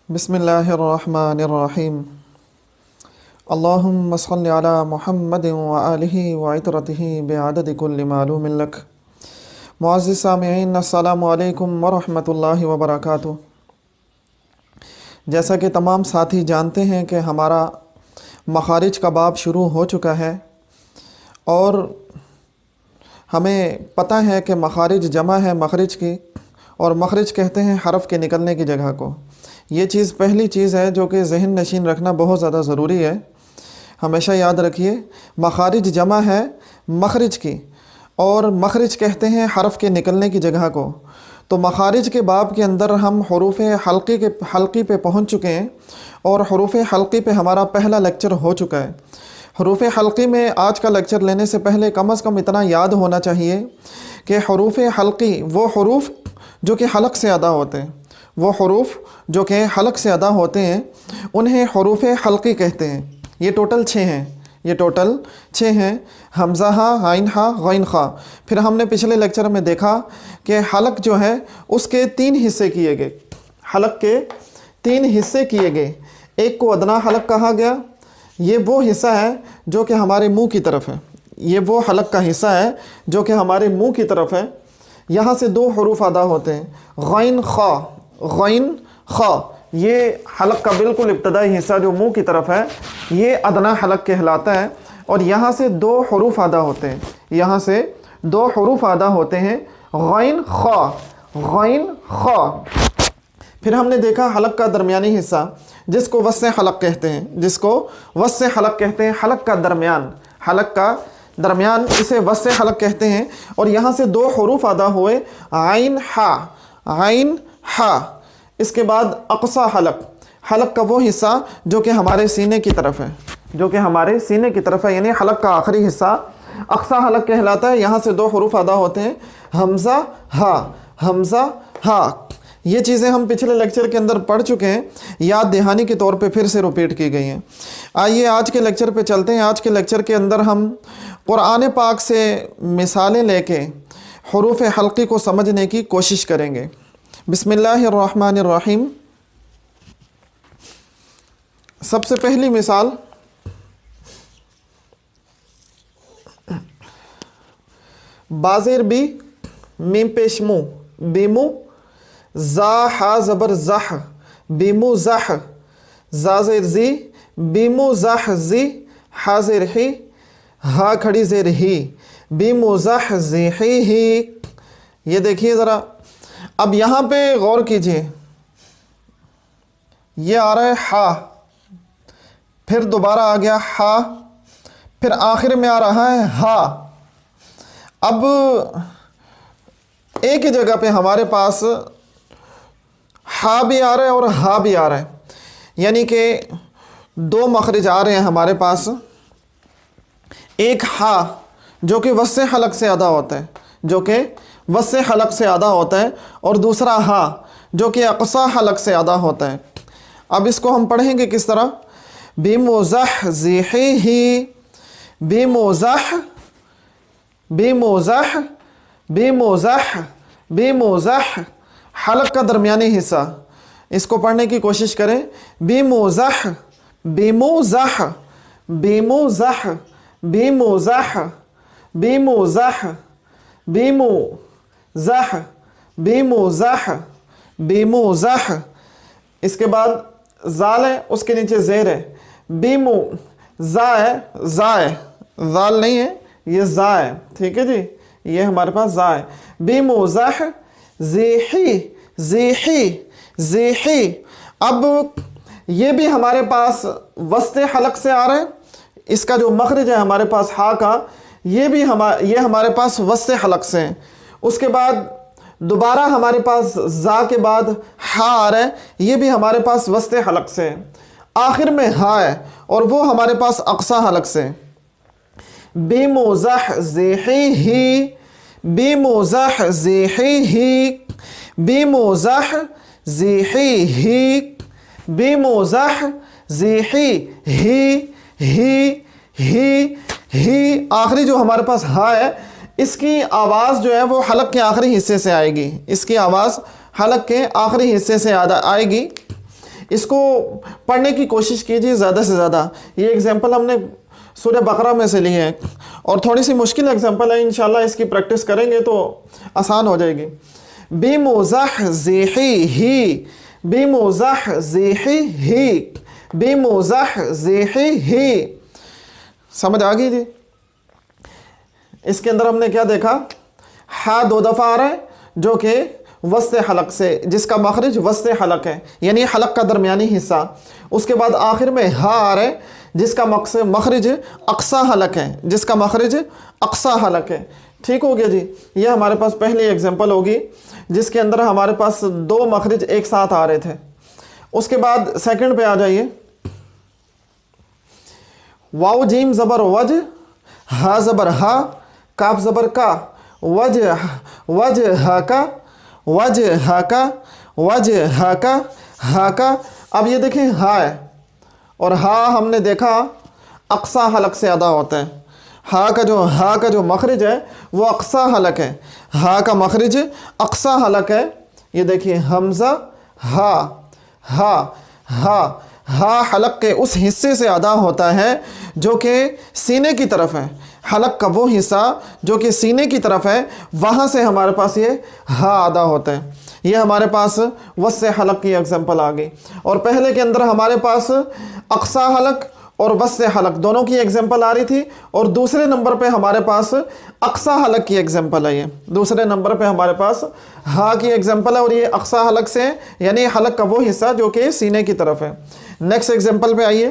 بسم اللہ الرحمن الرحیم اللہم صل علی محمد وآلہ وعطرتہ بعدد کل معلوم لک۔ معزز سامعین، السلام علیکم ورحمۃ اللہ وبرکاتہ۔ جیسا کہ تمام ساتھی جانتے ہیں کہ ہمارا مخارج کا باب شروع ہو چکا ہے، اور ہمیں پتہ ہے کہ مخارج جمع ہے مخرج کی، اور مخرج کہتے ہیں حرف کے نکلنے کی جگہ کو۔ یہ چیز پہلی چیز ہے جو کہ ذہن نشین رکھنا بہت زیادہ ضروری ہے۔ ہمیشہ یاد رکھیے، مخارج جمع ہے مخرج کی، اور مخرج کہتے ہیں حرف کے نکلنے کی جگہ کو۔ تو مخارج کے باب کے اندر ہم حروف حلقی پہ پہنچ چکے ہیں، اور حروف حلقی پہ ہمارا پہلا لیکچر ہو چکا ہے۔ حروف حلقی میں آج کا لیکچر لینے سے پہلے کم از کم اتنا یاد ہونا چاہیے کہ حروف حلقی وہ حروف جو کہ حلق سے ادا ہوتے ہیں، وہ حروف جو کہ حلق سے ادا ہوتے ہیں انہیں حروف حلقی کہتے ہیں۔ یہ ٹوٹل 6 ہیں، حمزہ ہا، عین ہا، غین خا۔ پھر ہم نے پچھلے لیکچر میں دیکھا کہ حلق جو ہے اس کے 3 حصے کیے گئے، حلق کے 3 حصے کیے گئے۔ ایک کو ادنا حلق کہا گیا، یہ وہ حصہ ہے جو کہ ہمارے منہ کی طرف ہے، یہ وہ حلق کا حصہ ہے جو کہ ہمارے منہ کی طرف ہے۔ یہاں سے 2 حروف ادا ہوتے ہیں، غین خا، غین خا۔ یہ حلق کا بالکل ابتدائی حصہ جو منہ کی طرف ہے، یہ ادنا حلق کہلاتا ہے، اور یہاں سے 2 حروف ادا ہوتے ہیں، یہاں سے 2 حروف ادا ہوتے ہیں، غین خا، غین خا۔ پھر ہم نے دیکھا حلق کا درمیانی حصہ جس کو وسط حلق کہتے ہیں، جس کو وسط حلق کہتے ہیں، حلق کا درمیان اسے وسط حلق کہتے ہیں، اور یہاں سے 2 حروف ادا ہوئے، عین ہا، عین ہا۔ اس کے بعد اقصی حلق، حلق کا وہ حصہ جو کہ ہمارے سینے کی طرف ہے، یعنی حلق کا آخری حصہ اقصی حلق کہلاتا ہے۔ یہاں سے 2 حروف ادا ہوتے ہیں، حمزہ ہا، حمزہ ہا۔ یہ چیزیں ہم پچھلے لیکچر کے اندر پڑھ چکے ہیں، یاد دہانی کے طور پہ پھر سے ریپیٹ کی گئی ہیں۔ آئیے آج کے لیکچر پہ چلتے ہیں۔ آج کے لیکچر کے اندر ہم قرآن پاک سے مثالیں لے کے حروف حلقی کو سمجھنے کی کوشش کریں گے۔ بسم اللہ الرحمن الرحیم۔ سب سے پہلی مثال بازیر بی، میم پیش مو، بیمو، زا ہا زبر زح، بیمو زح، زا زیر زی، بیمو زح زی، ہا زیر ہی، ہا کھڑی زیر ہی، بیمو زح زی ہی۔ یہ دیکھیے ذرا، اب یہاں پہ غور کیجئے، یہ آ رہا ہے ہا، پھر دوبارہ آ گیا ہا، پھر آخر میں آ رہا ہے ہا۔ اب ایک ہی جگہ پہ ہمارے پاس ہا بھی آ رہا ہے اور ہا بھی آ رہا ہے، یعنی کہ 2 مخرج آ رہے ہیں ہمارے پاس۔ ایک ہا جو کہ وسط حلق سے ادا ہوتا ہے، اور دوسرا ہا جو کہ اقصی حلق سے ادا ہوتا ہے۔ اب اس کو ہم پڑھیں گے کس طرح؟ بمزح زیحی، بمزح، بمزح، بمزح، بمزح۔ حلق کا درمیانی حصہ، اس کو پڑھنے کی کوشش کریں، بمزح، بمزح، بمزح، بمزح، بمزح، بمزح، بمزح، بمزح۔ اس کے بعد زال ہے، اس کے نیچے زیر ہے، بیمو، زا ہے، زال نہیں ہے، یہ زا ہے، ٹھیک ہے جی، یہ ہمارے پاس زا ہے۔ بیموزح زیحی، زیحی، زیحی۔ اب یہ بھی ہمارے پاس وسط حلق سے آ رہا ہے، اس کا جو مخرج ہے ہمارے پاس ہا کا، یہ ہمارے پاس وسط حلق سے ہے۔ اس کے بعد دوبارہ ہمارے پاس زا کے بعد ہا آ رہا ہے، یہ بھی ہمارے پاس وسط حلق سے ہے۔ آخر میں ہا ہے، اور وہ ہمارے پاس اقصی حلق سے ہے۔ بمزح زیحی، بمزح زیحی، بمزح زیحی، بمزح زیحی، ہی۔ آخری جو ہمارے پاس ہا ہے، اس کی آواز جو ہے وہ حلق کے آخری حصے سے آئے گی، اس کی آواز حلق کے آخری حصے سے آئے گی۔ اس کو پڑھنے کی کوشش کیجیے زیادہ سے زیادہ. یہ ایگزامپل ہم نے سورہ بقرہ میں سے لی ہے اور تھوڑی سی مشکل ایگزامپل ہے, انشاءاللہ اس کی پریکٹس کریں گے تو آسان ہو جائے گی. بِمُزَحْزِحِهِ بِمُزَحْزِحِهِ بِمُزَحْزِحِهِ. سمجھ آ گئی جی؟ اس کے اندر ہم نے کیا دیکھا, ہا 2 دفعہ آ رہا ہے جو کہ وسط حلق سے, جس کا مخرج وسط حلق ہے یعنی حلق کا درمیانی حصہ. اس کے بعد آخر میں ہا آ رہا ہے جس کا مخرج اقصی حلق ہے, جس کا مخرج اقصی حلق ہے. ٹھیک ہو گیا جی؟ یہ ہمارے پاس پہلی ایگزامپل ہوگی جس کے اندر ہمارے پاس 2 مخرج ایک ساتھ آ رہے تھے. اس کے بعد سیکنڈ پہ آ جائیے. واو جیم زبر وج, ہا زبر ہا, کاف زبر کا, وجہ کا, وجہ کا, وجہ کا, ہا کا. اب یہ دیکھیں ہا ہے اور ہا ہم نے دیکھا اقصی حلق سے ادا ہوتا ہے. ہا کا جو مخرج ہے وہ اقصی حلق ہے. ہا کا مخرج اقصی حلق ہے. یہ دیکھیے حمزہ ہا, ہا ہا ہا حلق کے اس حصے سے ادا ہوتا ہے جو کہ سینے کی طرف ہے. حلق کا وہ حصہ جو کہ سینے کی طرف ہے, وہاں سے ہمارے پاس یہ ہا ادا ہوتا ہے. یہ ہمارے پاس وسط حلق کی ایگزامپل آ گئی. اور پہلے کے اندر ہمارے پاس اقصی حلق اور وسط حلق دونوں کی ایگزامپل آ رہی تھی, اور دوسرے نمبر پہ ہمارے پاس اقصی حلق کی ایگزامپل ہے. یہ دوسرے نمبر پہ ہمارے پاس ہا کی ایگزامپل ہے اور یہ اقصی حلق سے یعنی حلق کا وہ حصہ جو کہ سینے کی طرف ہے. نیکسٹ ایگزامپل پہ آئیے.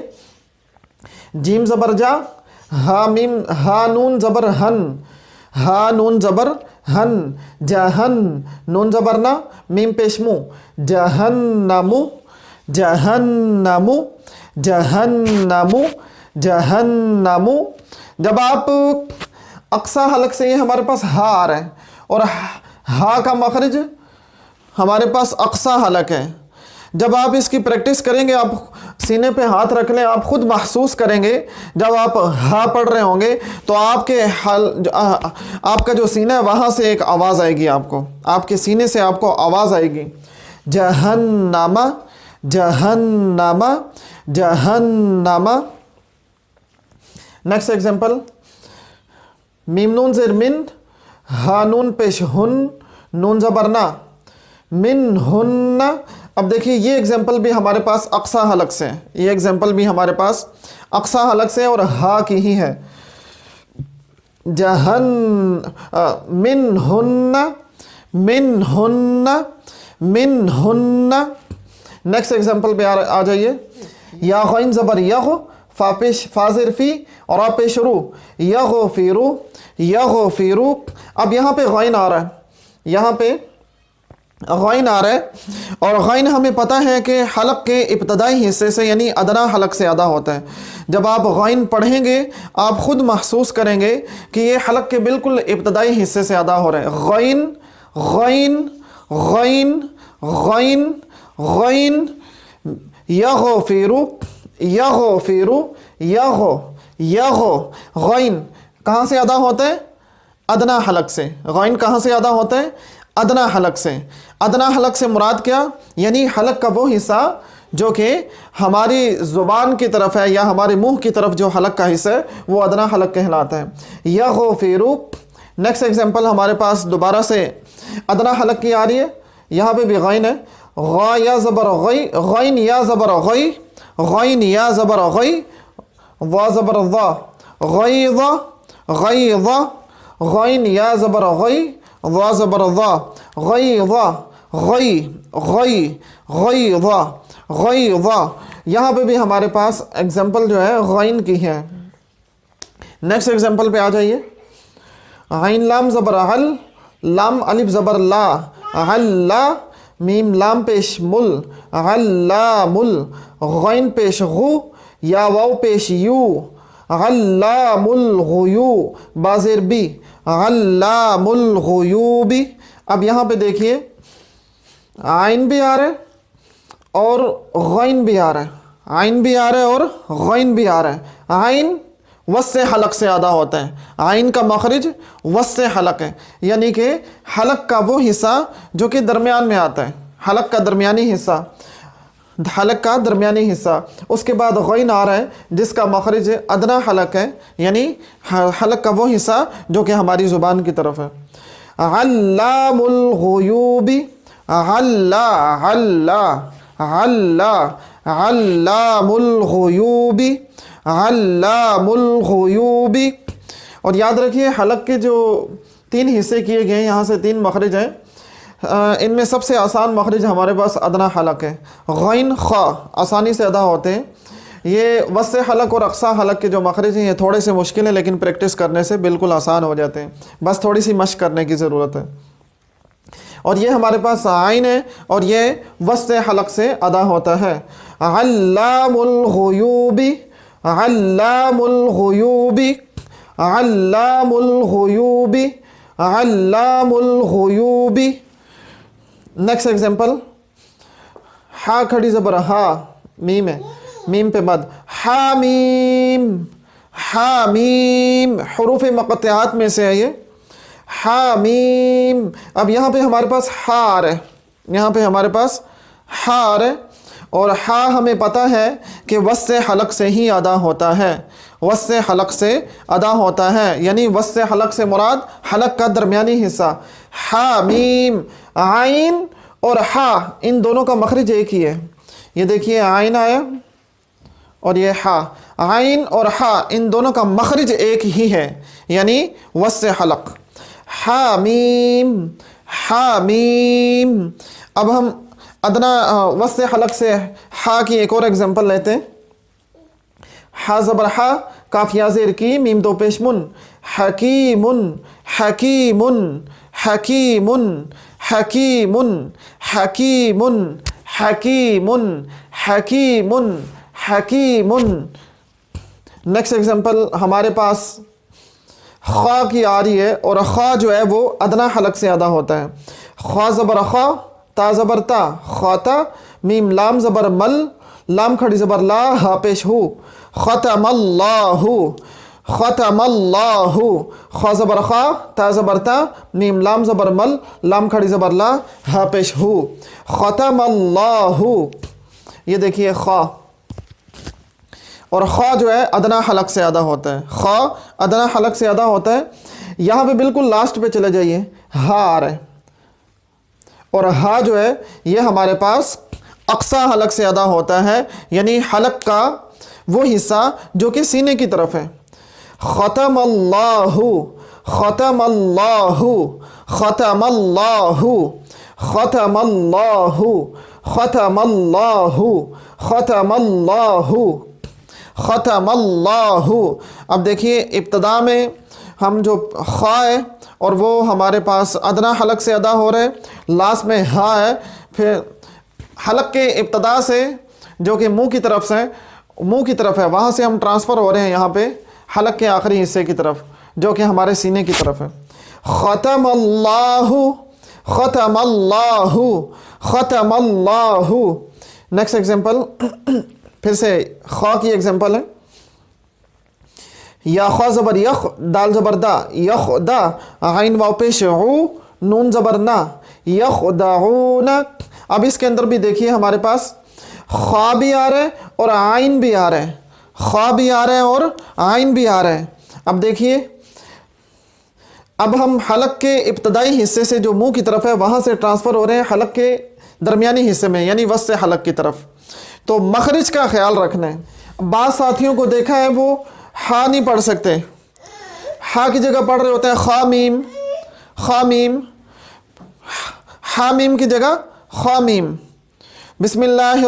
جیم زبر جا, ہا نون زبر ہن, ہا نون زبر ہن, جہن, نون زبر نا, میم پیش مو, جہنمو, جہنمو, جہنمو, جہنمو. جب آپ اقصی حلق سے یہ ہمارے پاس ہا آ رہا ہے اور ہا کا مخرج ہمارے پاس اقصی حلق ہے. جب آپ اس کی پریکٹس کریں گے, آپ سینے پہ ہاتھ رکھ لیں, آپ خود محسوس کریں گے جب آپ ہا پڑھ رہے ہوں گے تو آپ کا جو سینہ ہے وہاں سے ایک آواز آئے گی, آپ کے سینے سے آپ کو آواز آئے گی. جہنم, جہنم, جہنم. Next example. میم نون زیر من, ہا نون پیش ہن, نون زبر نا, من ہن. اب دیکھیے یہ ایگزامپل بھی ہمارے پاس اقصی حلق سے ہے, یہ ایگزامپل بھی ہمارے پاس اقصی حلق سے اور ہا کی ہی ہے. جہن, من ہن, من ہن, من ہن. نیکسٹ ایگزامپل پہ آ جائیے. یا غین زبر یغ, فا زیر فی اور آپ پیش رو, یغفرو, یغفرو. اب یہاں پہ غین آ رہا ہے, یہاں پہ غین آ رہا ہے اور غین ہمیں پتہ ہے کہ حلق کے ابتدائی حصے سے یعنی ادنا حلق سے ادا ہوتا ہے. جب آپ غین پڑھیں گے آپ خود محسوس کریں گے کہ یہ حلق کے بالکل ابتدائی حصے سے ادا ہو رہا ہے. غین, غین, غین, غین, غین. یغفرو, یغفرو, یغو. غین کہاں سے ادا ہوتا ہے؟ ادنا حلق سے. غین کہاں سے ادا ہوتا ہے؟ ادنا حلق سے. ادنا حلق سے مراد کیا؟ یعنی حلق کا وہ حصہ جو کہ ہماری زبان کی طرف ہے یا ہمارے منہ کی طرف جو حلق کا حصہ ہے وہ ادنا حلق کہلاتا ہے. یغفرو. نیکسٹ ایگزامپل ہمارے پاس دوبارہ سے ادنا حلق کی آ رہی ہے, یہاں پہ بھی غین ہے. غا یا زبر غی, غین یا زبر غی, غین یا زبر غی, وا زبر ضا, غیظ, غیظ, غین یا زبر غی, وا زبر ضا, غیظ, غی, غی, غیظ, غیظ. یہاں پہ بھی ہمارے پاس ایگزامپل جو ہے غین کی ہے. نیکسٹ ایگزامپل پہ آ جائیے. غین لام زبر غل, لام الف زبر لا, غلا, میم لام پیش مل, غلامل, غین پیش غو, یا واو پیش یو, غلام الغیو, بازیر بی, غلام الغیوب. اب یہاں پہ دیکھیے عین بھی آ رہا ہے اور غین بھی آ رہا ہے, عین بھی آ رہا ہے اور غین بھی آ رہا ہے. عین وسط حلق سے ادا ہوتا ہے, عین کا مخرج وسط حلق ہے یعنی کہ حلق کا وہ حصہ جو کہ درمیان میں آتا ہے, حلق کا درمیانی حصہ. حلق کا درمیانی حصہ، اس کے بعد غین آ رہا ہے جس کا مخرج ادنا حلق ہے، یعنی حلق کا وہ حصہ جو کہ ہماری زبان کی طرف ہے۔ علام الغیوب، علا علا علا علام الغیوب، علام الغیوب۔ اور یاد رکھیے حلق کے جو 3 حصے کیے گئے ہیں، یہاں سے 3 مخرج ہیں، ان میں سب سے آسان مخرج ہمارے پاس ادنا حلق ہے۔ غین خا آسانی سے ادا ہوتے ہیں۔ یہ وسط حلق اور اقصی حلق کے جو مخرج ہیں یہ تھوڑے سے مشکل ہیں، لیکن پریکٹس کرنے سے بالکل آسان ہو جاتے ہیں، بس تھوڑی سی مشق کرنے کی ضرورت ہے۔ اور یہ ہمارے پاس عین ہے اور یہ وسط حلق سے ادا ہوتا ہے۔ علام الغیوب، علام الغیوب، علام الغیوب، علام الغیوب۔ نیکسٹ ایگزامپل، ہا کھڑی زبر ہا، میم ہے، میم پہ مد، حامیم، حامیم، حروف مقطعات میں سے ہے یہ، حامیم۔ اب یہاں پہ ہمارے پاس ہا آ رہا ہے، یہاں پہ ہمارے پاس ہا آ رہا ہے، اور ہا ہمیں پتہ ہے کہ وسط حلق سے ہی ادا ہوتا ہے، وسط حلق سے ادا ہوتا ہے، یعنی وسط حلق سے مراد حلق کا درمیانی حصہ۔ حامیم، عین اور ہا ان دونوں کا مخرج ایک ہی ہے۔ یہ دیکھیے عین آیا اور یہ ہا، عین اور ہا ان دونوں کا مخرج ایک ہی ہے، یعنی وسط حلق۔ حامیم، حامیم۔ اب ہم ادنا وسط حلق سے ہا کی ایک اور ایگزامپل لیتے ہیں۔ ہا زبر ہا، کاف یا زیر کی، میم دو پیش من، حکیم، حکیم، حکیم، حکیم، حکیم، حکیم، حکیم، حکیم۔ نیکسٹ ایگزامپل ہمارے پاس خا کی آ رہی ہے، اور خا جو ہے وہ ادنا حلق سے ادا ہوتا ہے۔ خا زبر خا، تا زبر تا، خاتا، میم لام زبر مل، لام کھڑی زبر لا، ہا پیش ہو، ختم اللہ، ختم اللہ، خا زبر خا، تا زبر تا، میم لام زبر مل، لام کھڑی زبر لا، ہا پیش ہو، ختم اللہ۔ یہ دیکھیے خا، اور خا جو ہے ادنا حلق سے ادا ہوتا ہے، خا ادنا حلق سے ادا ہوتا ہے۔ یہاں پہ بالکل لاسٹ پہ چلے جائیے، ہا آ رہا ہے، اور ہا جو ہے یہ ہمارے پاس اقصی حلق سے ادا ہوتا ہے، یعنی حلق کا وہ حصہ جو کہ سینے کی طرف ہے۔ ختم اللہ، ختم اللہ، ختم اللہ، ختم اللہ، ختم اللہ، ختم اللہ، ختم اللہ۔ اب دیکھیے ابتدا میں ہم جو خا ہے اور وہ ہمارے پاس ادنا حلق سے ادا ہو رہے ہیں، لاسٹ میں ہا ہے، پھر حلق کے ابتدا سے جو کہ منہ کی طرف سے، منہ کی طرف ہے، وہاں سے ہم ٹرانسفر ہو رہے ہیں یہاں پہ حلق کے آخری حصے کی طرف جو کہ ہمارے سینے کی طرف ہے۔ ختم اللہ، ختم اللہ، ختم اللہ۔ نیکسٹ ایگزامپل پھر سے خا کی ایگزامپل ہے، یا خا زبر یخ، دال زبر دا، یخ دا، عین واو پیش عو، نون زبر نا، یخ دعون۔ اب اس کے اندر بھی دیکھیے ہمارے پاس خا بھی آ رہا ہے اور عین بھی آ رہا ہے، خا بھی آ رہا ہے اور عین بھی آ رہا ہے۔ اب دیکھیے، اب ہم حلق کے ابتدائی حصے سے جو منہ کی طرف ہے وہاں سے ٹرانسفر ہو رہے ہیں حلق کے درمیانی حصے میں، یعنی وسط حلق کی طرف، تو مخرج کا خیال رکھنا ہے۔ بعض ساتھیوں کو دیکھا ہے وہ ہا نہیں پڑھ سکتے، ہا کی جگہ پڑھ رہے ہوتے ہیں خا میم، خا میم، ہا میم کی جگہ خا میم، بسم اللہ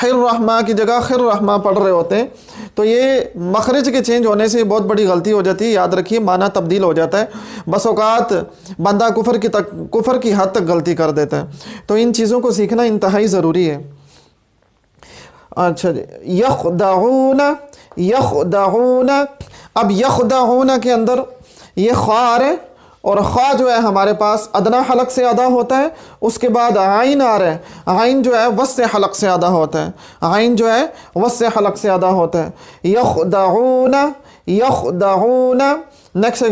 الرحمٰن کی جگہ خر رحمٰ پڑھ رہے ہوتے ہیں، تو یہ مخرج کے چینج ہونے سے بہت بڑی غلطی ہو جاتی ہے۔ یاد رکھیے معنی تبدیل ہو جاتا ہے، بس اوقات بندہ کفر کی حد تک غلطی کر دیتا ہے، تو ان چیزوں کو سیکھنا انتہائی ضروری ہے۔ اچھا جی، یخدعون، یخدعون۔ اب یخدعون کے اندر یہ خا آ رہے، اور خا جو ہے ہمارے پاس ادنا حلق سے ادا ہوتا ہے، اس کے بعد عین آ رہا ہے، عین جو ہے وسط حلق سے ادا ہوتا ہے، عین جو ہے وسط حلق سے ادا ہوتا ہے۔ یخدعون، یخدعون۔ نیکسٹ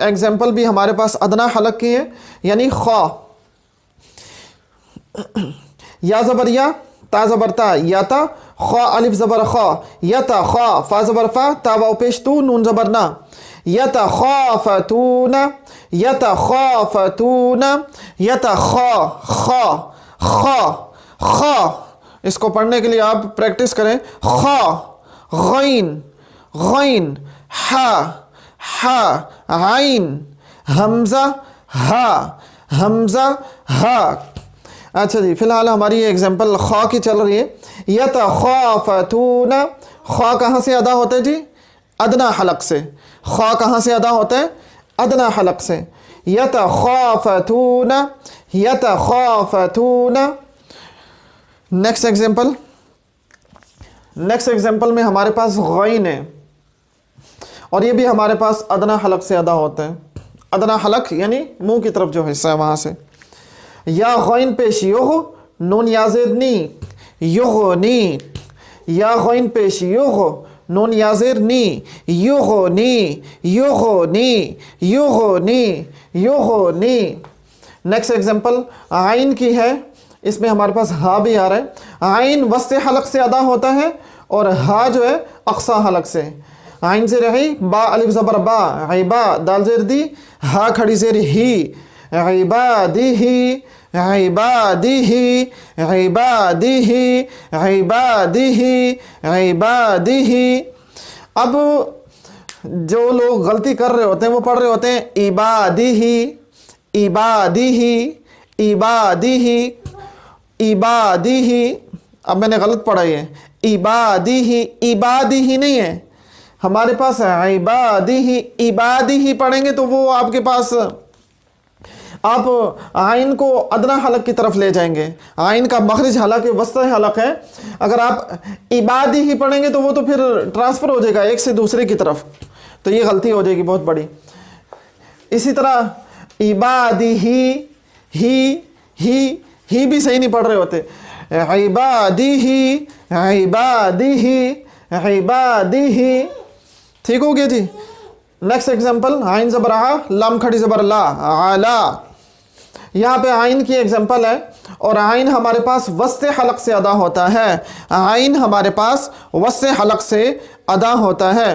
ایگزامپل بھی ہمارے پاس ادنا حلق کی ہے، یعنی خا، یا زبر یا، تا زبر تا، یاتا، خا الف زبر خا، یتا خا، فا زبر فا، تا واو پیش تو، نون زبر نا، یتخافتون، یتخافتون، یتخا، خا خا خا، اس کو پڑھنے کے لیے آپ پریکٹس کریں، خا، غین غین، ہا ہا، عین، حمزہ ہا، حمزہ ہا۔ اچھا جی، فی الحال ہماری یہ ایگزامپل خا کی چل رہی ہے۔ یتخافتون، خا کہاں سے ادا ہوتا ہے جی؟ ادنا حلق سے۔ خا کہاں سے ادا ہوتا ہے؟ ادنا حلق سے۔ یتخافتون، یتخافتون۔ نیکسٹ ایگزامپل میں ہمارے پاس غین ہے، اور یہ بھی ہمارے پاس ادنا حلق سے ادا ہوتا ہے۔ ادنا حلق یعنی منہ کی طرف جو حصہ ہے وہاں سے۔ یا غین پیش یغ، نون یا زیر نی، یغنی، یا غین پیش یغ، نون یا زیر نی، یغنی، یغنی، یغنی، یغنی۔ نیکسٹ ایگزامپل عین کی ہے، اس میں ہمارے پاس ہا بھی آ رہا ہے۔ عین وسط حلق سے ادا ہوتا ہے، اور ہا جو ہے اقصی حلق سے۔ عین زیر ہی، با الف زبر با، عبا، دال زیر دی، ہا کھڑی زیر ہی، عبادی، عبادی، عبادی، عبادی، عبادی۔ اب جو لوگ غلطی کر رہے ہوتے ہیں وہ پڑھ رہے ہوتے ہیں عبادی، عبادی، عبادی، عبادی۔ اب میں نے غلط پڑھا ہے، عبادی، عبادی ہی نہیں ہے ہمارے پاس، عبادی، عبادی ہی پڑھیں گے تو وہ آپ کے پاس، آپ عین کو ادنا حلق کی طرف لے جائیں گے۔ عین کا مخرج حلق وسط حلق ہے، اگر آپ عبادی ہی پڑھیں گے تو وہ تو پھر ٹرانسفر ہو جائے گا ایک سے دوسرے کی طرف، تو یہ غلطی ہو جائے گی بہت بڑی۔ اسی طرح عبادی ہی بھی صحیح نہیں پڑھ رہے ہوتے، عبادی، عبادی، عبادی۔ ٹھیک ہو گیا جی۔ نیکسٹ ایگزامپل عین زبر آ، لام کھڑی زبر لا، علا۔ یہاں پہ عین کی ایگزامپل ہے، اور عین ہمارے پاس وسط حلق سے ادا ہوتا ہے۔ عین ہمارے پاس وسط حلق سے ادا ہوتا ہے۔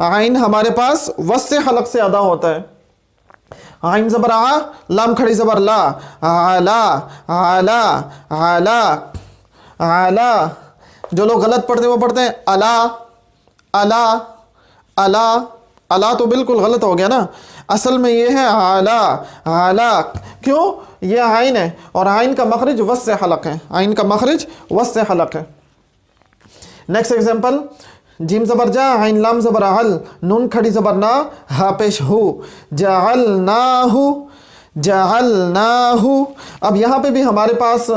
عین ہمارے پاس وسط حلق سے ادا ہوتا ہے۔ عین زبر آ، لام کھڑی زبر لا، علا، علا، علا، علا۔ جو لوگ غلط پڑھتے ہیں وہ پڑھتے ہیں الا، الا، الا۔ الا تو بالکل غلط ہو گیا نا، اصل میں یہ ہے اعلی، اعلی۔ کیوں؟ یہ عین ہے، اور عین کا مخرج وسط حلق ہے، عین کا مخرج وسط حلق ہے۔ نیکسٹ ایگزامپل جیم زبر جا، عین لام زبر عل، نون کھڑی زبر نا، ہا پیش ہو، جعلناہ، جعلناہ۔ اب یہاں پہ بھی ہمارے پاس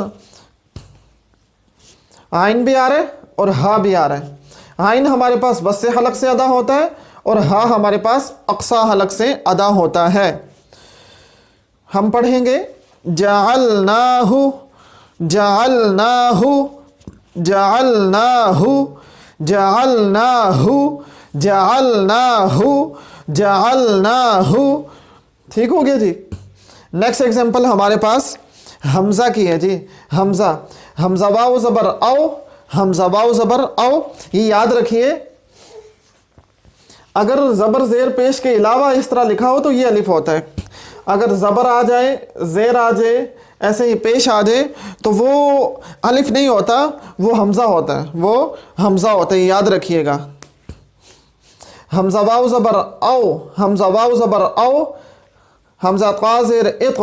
عین بھی آ رہا ہے اور ہا بھی آ رہا ہے۔ عین ہمارے پاس وسط حلق سے ادا ہوتا ہے، اور ہا ہمارے پاس اقصی حلق سے ادا ہوتا ہے۔ ہم پڑھیں گے جعلناہ، جعلناہ، جعلناہ، جعلناہ، جعلناہ، جعلناہ۔ ٹھیک ہو گیا جی۔ نیکسٹ ایگزامپل ہمارے پاس حمزہ کی ہے جی۔ حمزہ، حمزہ واو زبر او، حمزہ واو زبر او۔ یہ یاد رکھیے، اگر زبر زیر پیش کے علاوہ اس طرح لکھا ہو تو یہ الف ہوتا ہے، اگر زبر آ جائے، زیر آ جائے، ایسے ہی پیش آ جائے تو وہ الف نہیں ہوتا، وہ حمزہ ہوتا ہے، وہ حمزہ ہوتا ہے، یاد رکھیے گا۔ حمزہ واو زبر او، حمزہ واو زبر او، حمزہ قا زیر اط،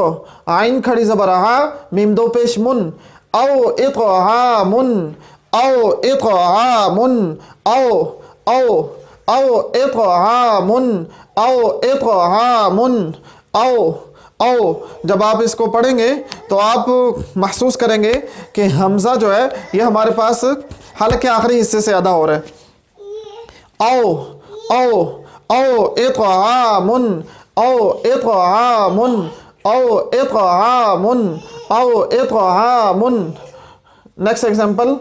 عین کھڑی زبر آ، میم دو پیش من، او اطعام، او اطعام، او او او اطعام، او اطعام، او او۔ جب آپ اس کو پڑھیں گے تو آپ محسوس کریں گے کہ حمزہ جو ہے یہ ہمارے پاس حلق کے آخری حصے سے ادا ہو رہا ہے۔ او او او اطعام، او اطعام، او اطعام، او اطعام۔ نیکسٹ ایگزامپل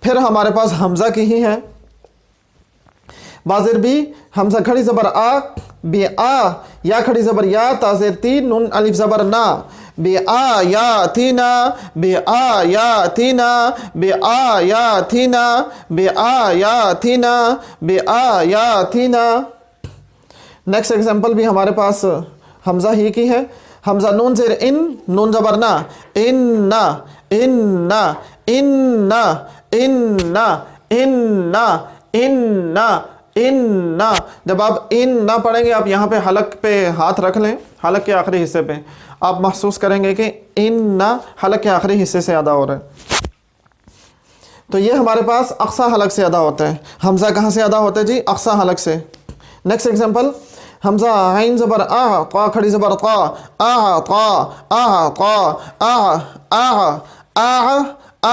پھر ہمارے پاس حمزہ کی ہی ہے۔ بازر بھی، حمزہ کھڑی زبر آ، بی آ، یا کھڑی زبر یا، تا زیر تین، نون الف زبر نا، بآياتنا بآياتنا بآياتنا بآياتنا بآياتنا. نیکسٹ ایگزامپل بھی ہمارے پاس حمزہ ہی کی ہے. حمزہ نون زیر ان، نون زبر نا، ان ان ان ان ان ان ان. جب آپ ان نہ پڑھیں گے، آپ یہاں پہ حلق پہ ہاتھ رکھ لیں، حلق کے آخری حصے پہ، آپ محسوس کریں گے کہ ان حلق کے آخری حصے سے ادا ہو رہا ہے. تو یہ ہمارے پاس اقصی حلق سے ادا ہوتا ہے. حمزہ کہاں سے ادا ہوتا ہے جی؟ اقصی حلق سے. نیکسٹ ایگزامپل، حمزہ عین زبر آ، قا کھڑی زبر قا، آ قا آ قا آ آ آ آ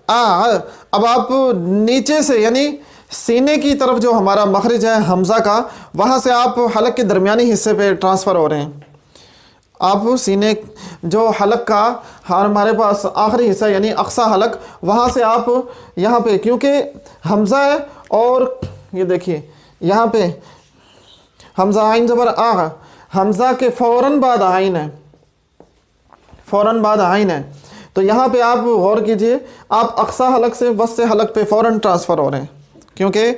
آ. اب آپ نیچے سے یعنی سینے کی طرف جو ہمارا مخرج ہے حمزہ کا، وہاں سے آپ حلق کے درمیانی حصے پہ ٹرانسفر ہو رہے ہیں. آپ سینے جو حلق کا ہمارے پاس آخری حصہ یعنی اقصی حلق، وہاں سے آپ یہاں پہ، کیونکہ حمزہ ہے اور یہ دیکھیے یہاں پہ حمزہ عین زبر آ، حمزہ کے فوراً بعد عین ہے، فوراً بعد عین ہے. تو یہاں پہ آپ غور کیجئے، آپ اقصی حلق سے وسط حلق پہ فوراً ٹرانسفر ہو رہے ہیں، کیونکہ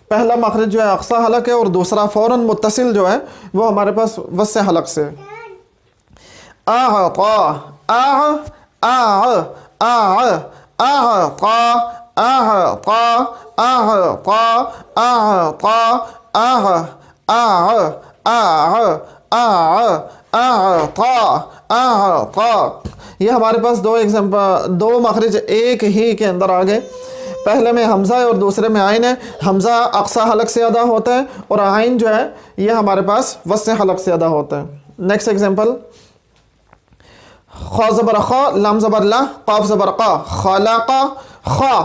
پہلا مخرج جو ہے اقصی حلق ہے اور دوسرا فوراً متصل جو ہے وہ ہمارے پاس وسط حلق سے. اعطا اعطا اعطا اعطا اعطا اعطا. یہ ہمارے پاس دو مخرج ایک ہی کے اندر آ گئے. پہلے میں حمزہ ہے اور دوسرے میں عین ہے. حمزہ اقصی حلق سے ادا ہوتا ہے اور عین جو ہے یہ ہمارے پاس وسط حلق سے ادا ہوتا ہے. نیکسٹ ایگزامپل، خا زبر خا، لام زبر لا، قاف زبر قا، خلق خا.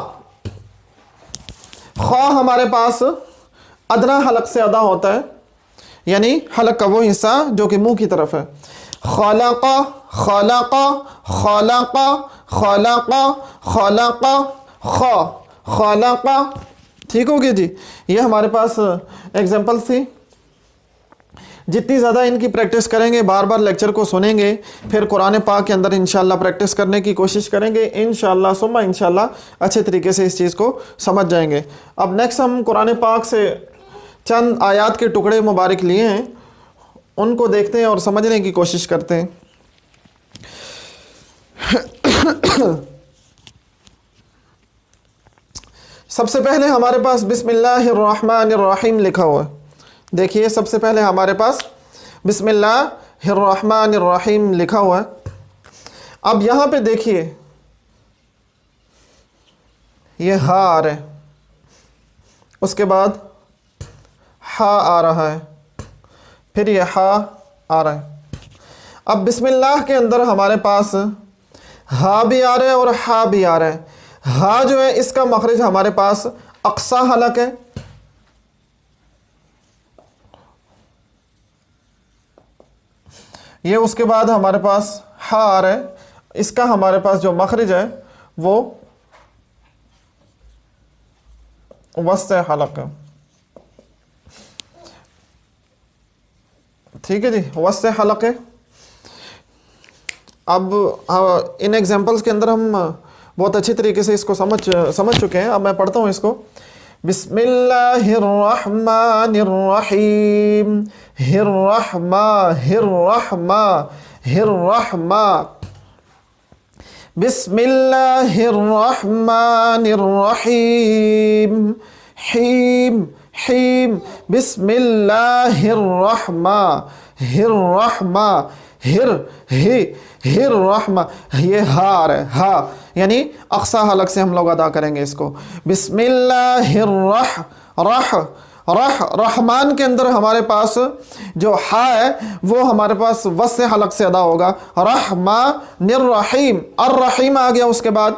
خا ہمارے پاس ادنا حلق سے ادا ہوتا ہے، یعنی حلق کا وہ حصہ جو کہ منہ کی طرف ہے. خلق خلق خلق خلق خلق خا خلق. ٹھیک ہوگی جی؟ یہ ہمارے پاس ایگزامپلس تھی. جتنی زیادہ ان کی پریکٹس کریں گے، بار بار لیکچر کو سنیں گے، پھر قرآن پاک کے اندر انشاءاللہ پریکٹس کرنے کی کوشش کریں گے، انشاءاللہ ثم انشاءاللہ اچھے طریقے سے اس چیز کو سمجھ جائیں گے. اب نیکسٹ ہم قرآن پاک سے چند آیات کے ٹکڑے مبارک لیے ہیں، ان کو دیکھتے ہیں اور سمجھنے کی کوشش کرتے ہیں. سب سے پہلے ہمارے پاس بسم اللہ الرحمن الرحیم لکھا ہوا ہے. دیکھیے سب سے پہلے ہمارے پاس بسم اللہ الرحمن الرحیم لکھا ہوا ہے. اب یہاں پہ دیکھیے یہ ہا آ رہا ہے، اس کے بعد ہا آ رہا ہے، پھر یہ ہا آ رہا ہے. اب بسم اللہ کے اندر ہمارے پاس ہا بھی آ رہا ہے اور ہا بھی آ رہا ہے. ہا جو ہے اس کا مخرج ہمارے پاس اقصی حلق ہے، یہ اس کے بعد ہمارے پاس ہا آ رہا ہے، اس کا ہمارے پاس جو مخرج ہے وہ وسط حلق ہے. ٹھیک ہے جی، وسط حلق ہے. اب ان ایگزامپلس کے اندر ہم بہت اچھی طریقے سے اس کو سمجھ چکے ہیں. اب میں پڑھتا ہوں اس کو. بسم اللہ الرحمن الرحیم، بسم اللہ الرحمن الرحیم، حیم، بسم اللہ الرحمن، یہ ہا آ رہا ہے، ہا یعنی اقصی حلق سے ہم لوگ ادا کریں گے اس کو. بسم اللہ رحمان کے اندر ہمارے پاس جو ہا ہے وہ ہمارے پاس وسط حلق سے ادا ہوگا. رحمان الرحیم، الرحیم آ گیا. اس کے بعد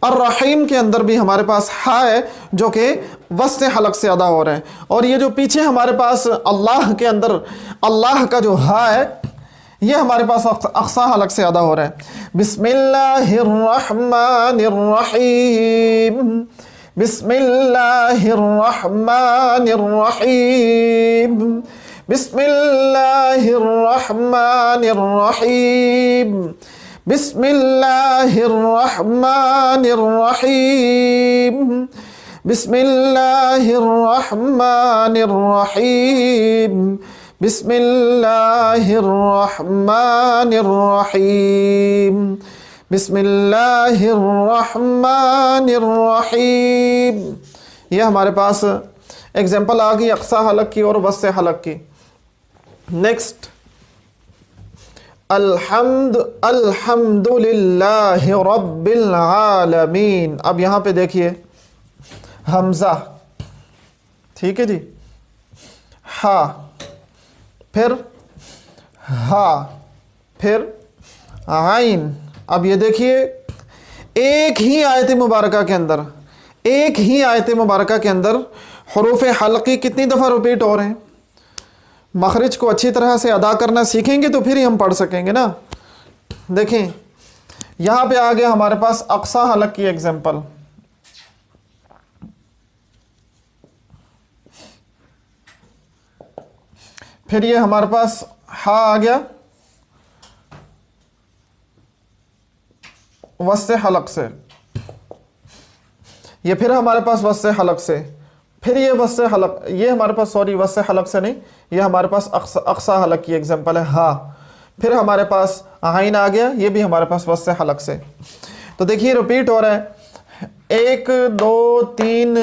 الرحیم کے اندر بھی ہمارے پاس ہا ہے جو کہ وسط حلق سے ادا ہو رہے ہیں. اور یہ جو پیچھے ہمارے پاس اللہ کے اندر اللہ کا جو ہا ہے یہ ہمارے پاس اقصی حلق سے ادا ہو رہا ہے. بسم اللہ الرحمن الرحیم، بسم اللہ الرحمن الرحیم، بسم اللہ الرحمن الرحیم، بسم اللہ الرحمن الرحیم، بسم اللہ الرحمن الرحیم، بسم اللہ الرحمن الرحیم، بسم اللہ الرحمن الرحیم۔ یہ ہمارے پاس ایگزامپل آ گئی اقصا حلق کی اور وسط حلق کی۔ نیکسٹ الحمد للہ رب العالمین۔ اب یہاں پہ دیکھیے حمزہ، ٹھیک ہے جی، ہا، پھر ہا، پھر عین۔ اب یہ دیکھیے ایک ہی آیت مبارکہ کے اندر حروف حلقی کتنی دفعہ ریپیٹ ہو رہے ہیں۔ مخرج کو اچھی طرح سے ادا کرنا سیکھیں گے تو پھر ہی ہم پڑھ سکیں گے نا۔ دیکھیں یہاں پہ آ گیا ہمارے پاس اقصا حلق کی ایگزامپل۔ پھر یہ ہمارے پاس ہا آ گیا وسط حلق سے، یہ پھر ہمارے پاس وسط حلق سے، پھر یہ وسط حلق، یہ ہمارے پاس وسط حلق سے نہیں، یہ ہمارے پاس اقصا حلق کی ایگزامپل ہے ہا۔ پھر ہمارے پاس عین آ گیا، یہ بھی ہمارے پاس وسط حلق سے۔ تو دیکھیے ریپیٹ ہو رہا ہے 1 2 3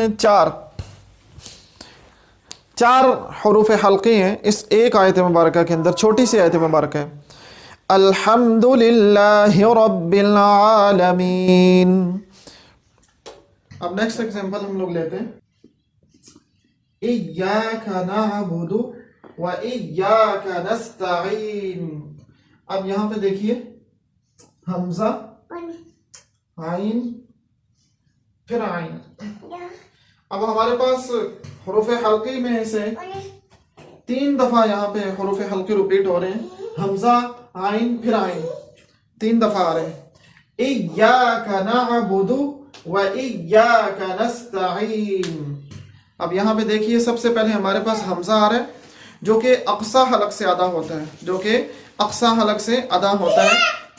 4 حروف حلقی ہیں اس ایک آیت مبارکہ کے اندر، چھوٹی سی آیت مبارکہ ہے۔ الحمد للہ رب العالمین۔ اب نیکسٹ ایگزامپل ہم لوگ لیتے ہیں ایاک نعبد و ایاک نستعین۔ اب یہاں پہ دیکھیے حمزہ، عین، پھر عین۔ اب ہمارے پاس حروف حلقی میں سے 3 دفعہ یہاں پہ حروف حلقی ریپیٹ ہو رہے ہیں، حمزہ، عین، پھر عین، 3 دفعہ آ رہے ہیں۔ ایاک نعبد و ایاک نستعین۔ اب یہاں پہ دیکھیے سب سے پہلے ہمارے پاس حمزہ آ رہا ہے جو کہ اقصا حلق سے ادا ہوتا ہے،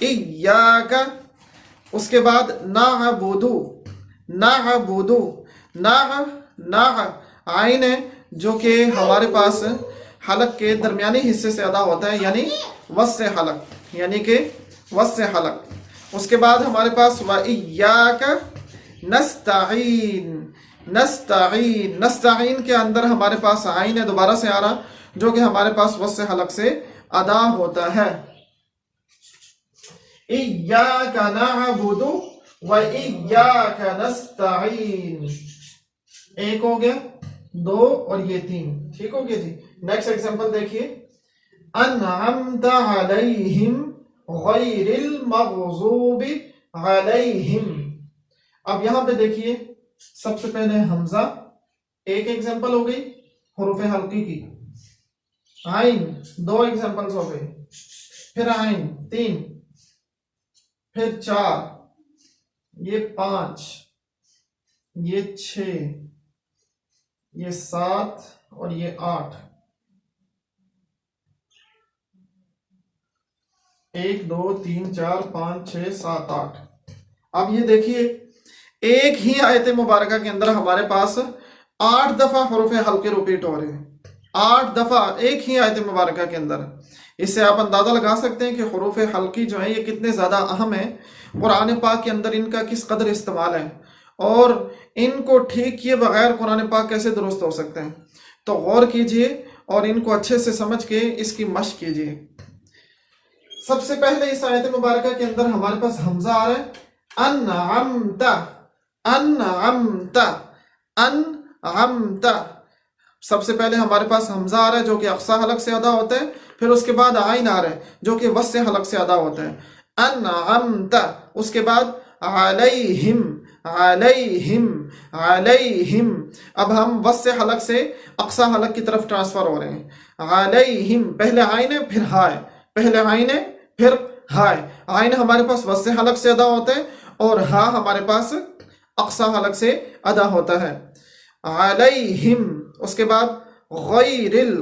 ایاک، اس کے بعد نعبد، عین ہے جو کہ ہمارے پاس حلق کے درمیانی حصے سے ادا ہوتا ہے، یعنی وسط حلق، اس کے بعد ہمارے پاس وَإِيَّاكَ نستعین کے اندر ہمارے پاس عین ہے دوبارہ سے آ رہا جو کہ ہمارے پاس وسط حلق سے ادا ہوتا ہے۔ ایاک نعبد و ایاک نستعین، 1 ہو گیا، 2 اور یہ 3، ٹھیک ہو گیا جی۔ نیکسٹ ایگزامپل دیکھیے انعمت علیہم غیر المغضوب علیہم۔ اب یہاں پہ دیکھیے سب سے پہلے حمزہ، ایک ایگزامپل ہو گئی حروف حلقی کی، عین 2 ایگزامپلز ہو گئی، پھر عین 3، پھر 4، یہ 5، یہ 6، یہ 7 اور یہ 8، 1 2 3 4 5 6 7 8۔ اب یہ دیکھیے ایک ہی آیت مبارکہ کے اندر ہمارے پاس 8 دفعہ حروف حلقے ریپیٹ ہو رہے ہیں، 8 دفعہ ایک ہی آیت مبارکہ کے اندر۔ اس سے آپ اندازہ لگا سکتے ہیں کہ حروف حلقی جو ہیں یہ کتنے زیادہ اہم ہیں، قرآن پاک کے اندر ان کا کس قدر استعمال ہے، اور ان کو ٹھیک کیے بغیر قرآن پاک کیسے درست ہو سکتے ہیں۔ تو غور کیجئے اور ان کو اچھے سے سمجھ کے اس کی مشق کیجئے۔ سب سے پہلے اس آیت مبارکہ کے اندر ہمارے پاس حمزہ آ رہا ہے، انعمت، سب سے پہلے ہمارے پاس حمزہ آ رہا ہے جو کہ اقصا حلق سے ادا ہوتا ہے، پھر اس کے بعد عین آ رہا ہے جو کہ وسط حلق سے ادا ہوتا ہے، انعمت، اس کے بعد علیہم، اب ہم وسط حلق سے اقصا حلق کی طرف ٹرانسفر ہو رہے ہیں۔ علیہم، پہلے عین ہے پھر ہا ہے، پھر ہا ہے، عین ہمارے پاس وسط حلق سے ادا ہوتا ہے اور ہا ہمارے پاس اقصا حلق سے ادا ہوتا ہے۔ علیہم، اس کے بعد غیر ال،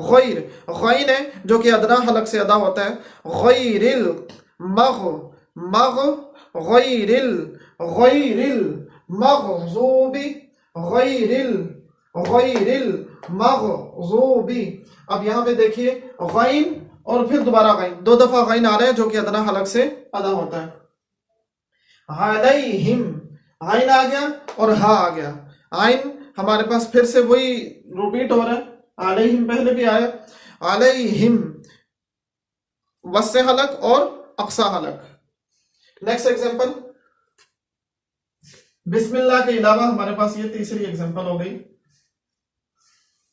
غیر غین ہے جو کہ ادنا حلق سے ادا ہوتا ہے، غیر المغ، مغ، غیر غیر المغضوب، غیر غیر المغضوب۔ اب یہاں پہ دیکھیے غین اور پھر دوبارہ غین، دو دفعہ غین آ رہا ہے جو کہ ادنا حلق سے ادا ہوتا ہے۔ علیہم، عین آ گیا اور ہا آ گیا، عین ہمارے پاس پھر سے وہی ریپیٹ ہو رہا ہے، علیہم پہلے بھی آیا، علیہم وسط حلق اور اقصا حلق۔ نیکسٹ ایگزامپل، بسم اللہ کے علاوہ ہمارے پاس یہ تیسری ایگزامپل ہو گئی۔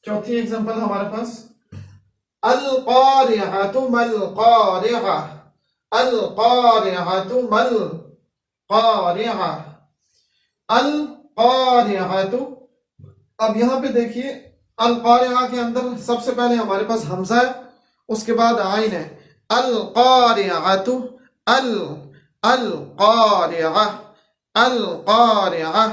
چوتھی ایگزامپل ہمارے پاس القارعۃ ما القارعۃ، القارعۃ ما القارعۃ، القارعۃ۔ اب یہاں پہ دیکھیے القارعہ کے اندر سب سے پہلے ہمارے پاس حمزہ ہے، اس کے بعد عین ہے، القارعۃ، القارعہ، القارعہ،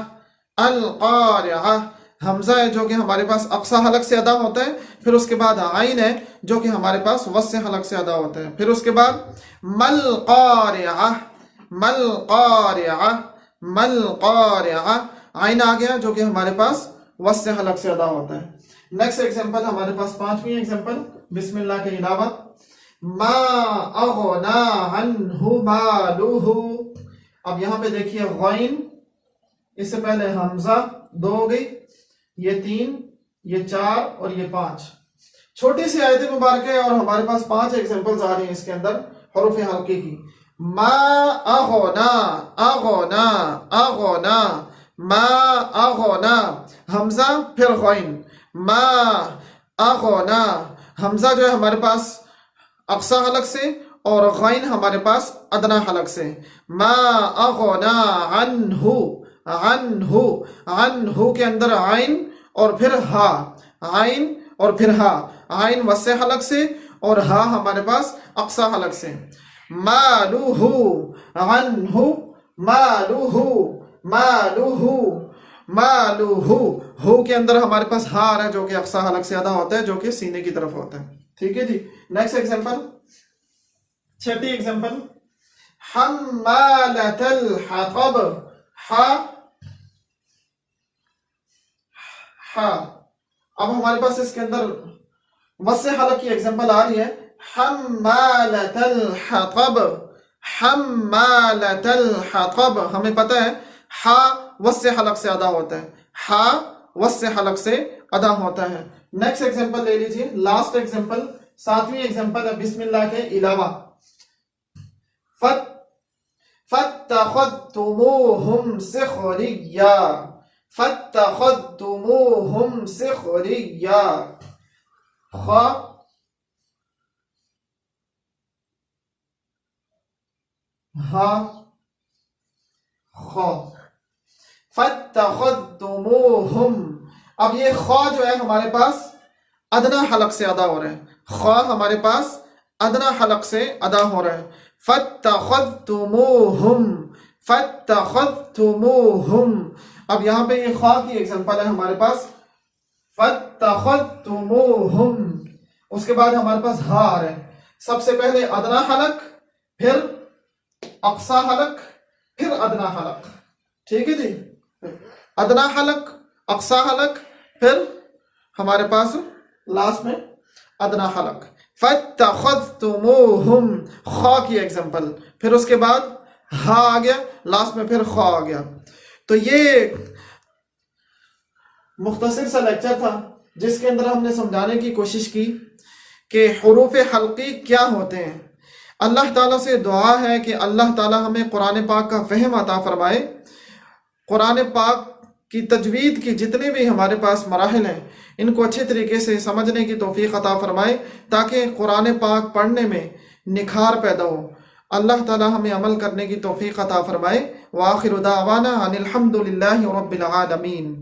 القارعہ۔ حمزہ ہے جو کہ ہمارے پاس اقصا حلق سے ادا ہوتا ہے، پھر اس کے بعد عین ہے جو کہ ہمارے پاس وسط حلق سے ادا ہوتا ہے، پھر اس کے بعد مل قارعہ، مل قارعہ، مل قارعہ، عین آ گیا جو کہ ہمارے پاس وسط حلق سے ادا ہوتا ہے۔ نیکسٹ ایگزامپل ہمارے پاس پانچویں ایگزامپل بسم اللہ کے علاوہ ما اغنا عنہ مالہ۔ اب یہاں پہ دیکھیے غین، اس سے پہلے حمزہ، دو ہو گئی، یہ تین، یہ چار اور یہ پانچ۔ چھوٹی سی آیت مبارکہ ہے اور ہمارے پاس 5 ایگزامپلز آ رہی ہیں اس کے اندر حروف حلقی کی۔ ما اغنا، اغنا، اغنا، ما اغنا، حمزہ پھر غین، ما اغنا، حمزہ جو ہے ہمارے پاس اقصا حلق سے اور غین ہمارے پاس ادنا حلق سے۔ ما اغنا عنہ، عنہ، عنہ کے اندر عین اور پھر ہا، عین اور پھر ہا، عین وسط حلق سے اور ہا ہمارے پاس اقصا حلق سے۔ مالہ، عنہ، مالہ، مالہ، مالہ، ہو کے اندر ہمارے پاس ہا آ رہا ہے جو کہ اقصا حلق سے ادا ہوتا ہے، جو کہ سینے کی طرف ہوتا ہے۔ ٹھیک ہے جی۔ نیکسٹ ایگزامپل، چھٹی ایگزامپل حمالۃ الحطب، ہا، ہا۔ اب ہمارے پاس اس کے اندر وسط حلق کی ایگزامپل آ رہی ہے، حمالۃ الحطب، حمالۃ الحطب۔ ہمیں پتہ ہے ہا وسط حلق سے ادا ہوتا ہے، ہا وسط حلق سے ادا ہوتا ہے۔ نیکسٹ ایگزامپل لے لیجیے، لاسٹ ایگزامپل، 7ویں ایگزامپل ہے بسم اللہ کے علاوہ فَاتَّخَذْتُمُوهُمْ سِخْرِيًّا، فَاتَّخَذْتُمُوهُمْ سِخْرِيًّا، خا، ہا، خا، فَاتَّخَذْتُمُوهُمْ۔ اب یہ خا جو ہے ہمارے پاس ادنا حلق سے ادا ہو رہا ہے، خا ہمارے پاس ادنا حلق سے ادا ہو رہا ہے۔ فَاتَّخَذْتُمُوهُمْ، فَاتَّخَذْتُمُوهُمْ۔ اب یہاں پہ یہ خا کی ایگزامپل ہے ہمارے پاس، فَاتَّخَذْتُمُوهُمْ، اس کے بعد ہمارے پاس ہا آ رہا ہے، سب سے پہلے ادنا حلق، پھر اقصا حلق، پھر ادنا حلق۔ ٹھیک ہے جی، ادنا حلق، اقصا حلق، پھر ہمارے پاس لاسٹ میں ادنا حلق۔ فَاتَّخَذْتُمُوهُمْ، خا کی ایگزامپل، پھر اس کے بعد ہا آ گیا، لاسٹ میں پھر خا آ گیا۔ تو یہ مختصر سا لیکچر تھا جس کے اندر ہم نے سمجھانے کی کوشش کی کہ حروف حلقی کیا ہوتے ہیں۔ اللہ تعالیٰ سے دعا ہے کہ اللہ تعالیٰ ہمیں قرآن پاک کا فہم عطا فرمائے، قرآن پاک کی تجوید کی جتنے بھی ہمارے پاس مراحل ہیں ان کو اچھے طریقے سے سمجھنے کی توفیق عطا فرمائے تاکہ قرآن پاک پڑھنے میں نکھار پیدا ہو۔ اللہ تعالیٰ ہمیں عمل کرنے کی توفیق عطا فرمائے۔ وآخر دعوانا ان الحمد للہ رب العالمین۔